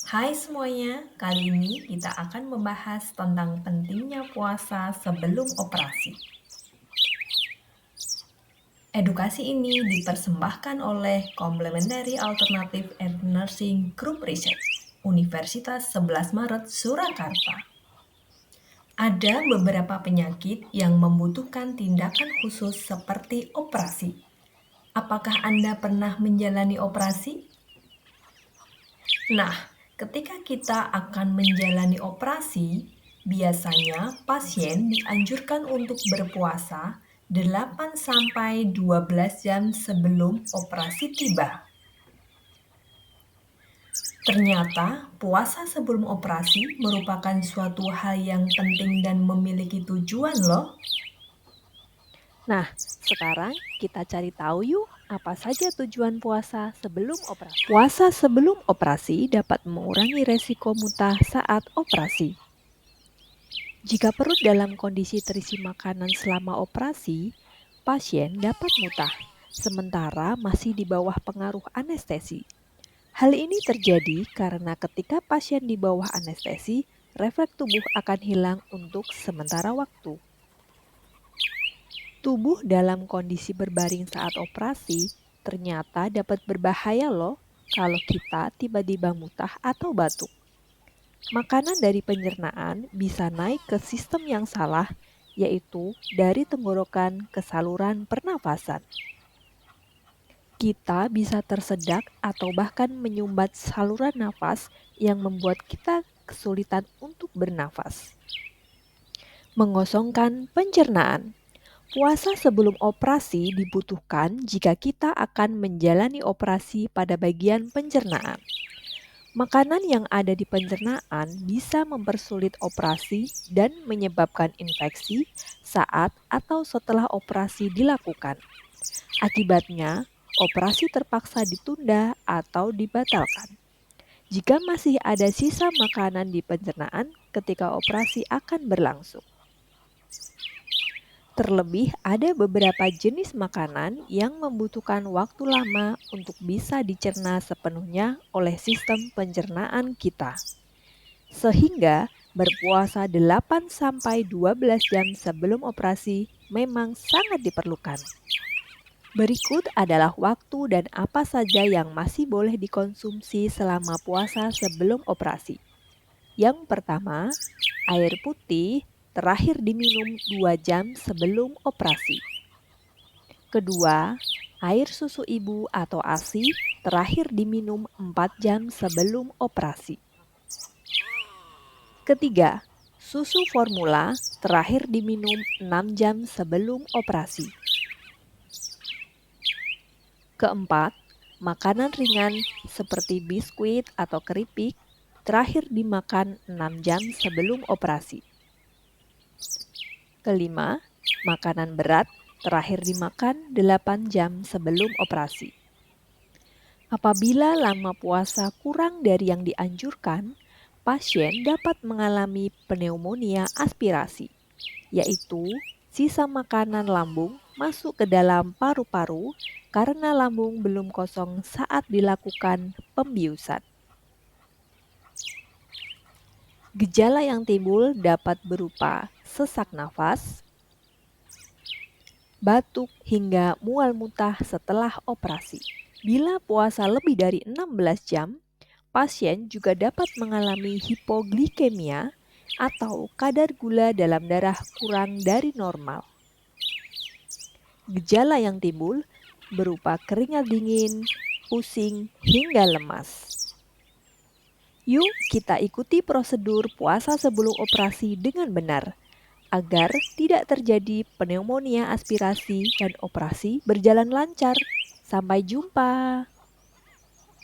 Hai semuanya, kali ini kita akan membahas tentang pentingnya puasa sebelum operasi. Edukasi ini dipersembahkan oleh Complementary Alternative and Nursing Group Research, Universitas 11 Maret, Surakarta. Ada beberapa penyakit yang membutuhkan tindakan khusus seperti operasi. Apakah Anda pernah menjalani operasi? Nah, ketika kita akan menjalani operasi, biasanya pasien dianjurkan untuk berpuasa 8 sampai 12 jam sebelum operasi tiba. Ternyata, puasa sebelum operasi merupakan suatu hal yang penting dan memiliki tujuan loh. Nah, sekarang kita cari tahu yuk apa saja tujuan puasa sebelum operasi. Puasa sebelum operasi dapat mengurangi resiko muntah saat operasi. Jika perut dalam kondisi terisi makanan selama operasi, pasien dapat muntah, sementara masih di bawah pengaruh anestesi. Hal ini terjadi karena ketika pasien di bawah anestesi, refleks tubuh akan hilang untuk sementara waktu. Tubuh dalam kondisi berbaring saat operasi ternyata dapat berbahaya loh kalau kita tiba-tiba muntah atau batuk. Makanan dari pencernaan bisa naik ke sistem yang salah, yaitu dari tenggorokan ke saluran pernafasan. Kita bisa tersedak atau bahkan menyumbat saluran nafas yang membuat kita kesulitan untuk bernafas. Mengosongkan pencernaan. Puasa sebelum operasi dibutuhkan jika kita akan menjalani operasi pada bagian pencernaan. Makanan yang ada di pencernaan bisa mempersulit operasi dan menyebabkan infeksi saat atau setelah operasi dilakukan. Akibatnya, operasi terpaksa ditunda atau dibatalkan. Jika masih ada sisa makanan di pencernaan ketika operasi akan berlangsung. Terlebih, ada beberapa jenis makanan yang membutuhkan waktu lama untuk bisa dicerna sepenuhnya oleh sistem pencernaan kita. Sehingga berpuasa 8 sampai 12 jam sebelum operasi memang sangat diperlukan. Berikut adalah waktu dan apa saja yang masih boleh dikonsumsi selama puasa sebelum operasi. Yang pertama, air putih terakhir diminum 2 jam sebelum operasi. Kedua, air susu ibu atau ASI terakhir diminum 4 jam sebelum operasi. Ketiga, susu formula terakhir diminum 6 jam sebelum operasi. Keempat, makanan ringan seperti biskuit atau keripik terakhir dimakan 6 jam sebelum operasi. Kelima, makanan berat terakhir dimakan 8 jam sebelum operasi. Apabila lama puasa kurang dari yang dianjurkan, pasien dapat mengalami pneumonia aspirasi, yaitu sisa makanan lambung masuk ke dalam paru-paru karena lambung belum kosong saat dilakukan pembiusan. Gejala yang timbul dapat berupa sesak nafas, batuk, hingga mual muntah setelah operasi. Bila puasa lebih dari 16 jam, pasien juga dapat mengalami hipoglikemia atau kadar gula dalam darah kurang dari normal. Gejala yang timbul berupa keringat dingin, pusing, hingga lemas. Yuk kita ikuti prosedur puasa sebelum operasi dengan benar, agar tidak terjadi pneumonia aspirasi dan operasi berjalan lancar. Sampai jumpa.